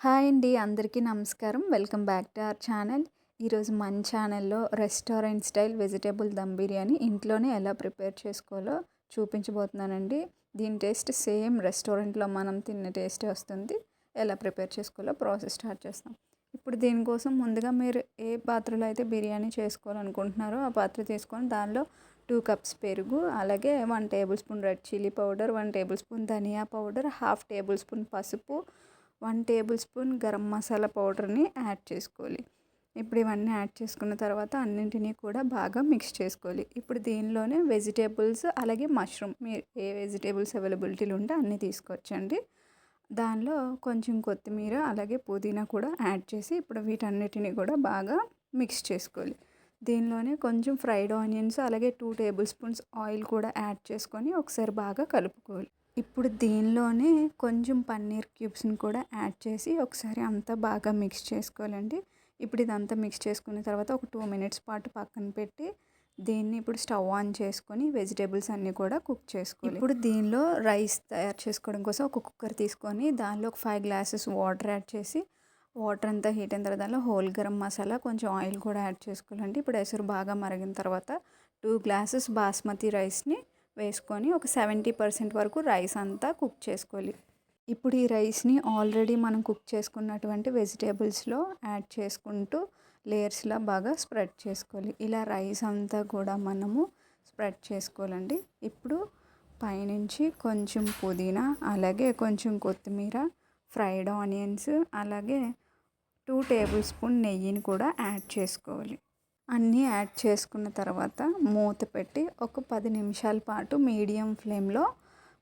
Hi అండి. అందరికీ నమస్కారం. Welcome back to our channel. ఈరోజు మన ఛానల్‌లో restaurant style vegetable dum biryani ఇంట్లోనే ఎలా ప్రిపేర్ చేసుకోవాలో చూపించబోతున్నానండి. దీని టేస్ట్ సేమ్ రెస్టారెంట్‌లో మనం తిన్న టేస్టే వస్తుంది. ఎలా ప్రిపేర్ చేసుకోవాలో ప్రాసెస్ స్టార్ట్ చేస్తాం. ఇప్పుడు దీనికోసం ముందుగా మీరు ఏ పాత్రలో అయితే బిర్యానీ చేసుకోవాలనుకుంటున్నారో ఆ పాత్ర తీసుకొని దానిలో 2 కప్స్ పెరుగు, అలాగే 1 tablespoon red chilli powder, 1 tablespoon ధనియా పౌడర్, హాఫ్ టేబుల్ స్పూన్ పసుపు, 1 టేబుల్ స్పూన్ గరం మసాలా పౌడర్ని యాడ్ చేసుకోవాలి. ఇప్పుడు ఇవన్నీ యాడ్ చేసుకున్న తర్వాత అన్నింటినీ కూడా బాగా మిక్స్ చేసుకోవాలి. ఇప్పుడు దీనిలోనే వెజిటేబుల్స్ అలాగే మష్రూమ్ మీరు ఏ వెజిటేబుల్స్ అవైలబిలిటీలు ఉంటే అన్నీ తీసుకోవచ్చండి. దానిలో కొంచెం కొత్తిమీర అలాగే పుదీనా కూడా యాడ్ చేసి ఇప్పుడు వీటన్నిటిని కూడా బాగా మిక్స్ చేసుకోవాలి. దీనిలోనే కొంచెం ఫ్రైడ్ ఆనియన్స్ అలాగే 2 టేబుల్ స్పూన్స్ ఆయిల్ కూడా యాడ్ చేసుకొని ఒకసారి బాగా కలుపుకోవాలి. ఇప్పుడు దీనిలోనే కొంచెం పన్నీర్ క్యూబ్స్ని కూడా యాడ్ చేసి ఒకసారి అంతా బాగా మిక్స్ చేసుకోవాలండి. ఇప్పుడు ఇదంతా మిక్స్ చేసుకున్న తర్వాత ఒక 2 మినిట్స్ పాటు పక్కన పెట్టి దీన్ని ఇప్పుడు స్టవ్ ఆన్ చేసుకొని వెజిటేబుల్స్ అన్నీ కూడా కుక్ చేసుకోవాలి. ఇప్పుడు దీనిలో రైస్ తయారు చేసుకోవడం కోసం ఒక కుక్కర్ తీసుకొని దానిలో ఒక 5 గ్లాసెస్ వాటర్ యాడ్ చేసి వాటర్ అంతా హీట్ అయిన తర్వాత దానిలో హోల్ గరం మసాలా కొంచెం ఆయిల్ కూడా యాడ్ చేసుకోవాలండి. ఇప్పుడు ఎసరు బాగా మరిగిన తర్వాత 2 గ్లాసెస్ బాస్మతి రైస్ని వేసుకొని ఒక 70% వరకు రైస్ అంతా కుక్ చేసుకోవాలి. ఇప్పుడు ఈ రైస్ని ఆల్రెడీ మనం కుక్ చేసుకున్నటువంటి వెజిటేబుల్స్లో యాడ్ చేసుకుంటూ లేయర్స్లా బాగా స్ప్రెడ్ చేసుకోవాలి. ఇలా రైస్ అంతా కూడా మనము స్ప్రెడ్ చేసుకోవాలండి. ఇప్పుడు పైనుంచి కొంచెం పుదీనా అలాగే కొంచెం కొత్తిమీర, ఫ్రైడ్ ఆనియన్స్ అలాగే 2 టేబుల్ స్పూన్ నెయ్యిని కూడా యాడ్ చేసుకోవాలి. అన్నీ యాడ్ చేసుకున్న తర్వాత మూత పెట్టి ఒక 10 నిమిషాల పాటు మీడియం ఫ్లేమ్లో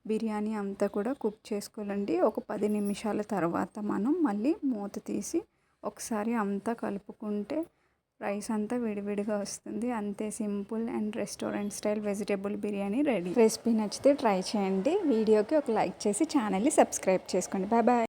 బిర్యానీ అంతా కూడా కుక్ చేసుకోవాలండి. ఒక 10 నిమిషాల తర్వాత మనం మళ్ళీ మూత తీసి ఒకసారి అంతా కలుపుకుంటే రైస్ అంతా విడివిడిగా వస్తుంది. అంతే simple and restaurant style vegetable biryani ready. Recipe నచ్చితే ట్రై చేయండి. వీడియోకి ఒక లైక్ చేసి ఛానల్ని సబ్స్క్రైబ్ చేసుకోండి. Bye bye.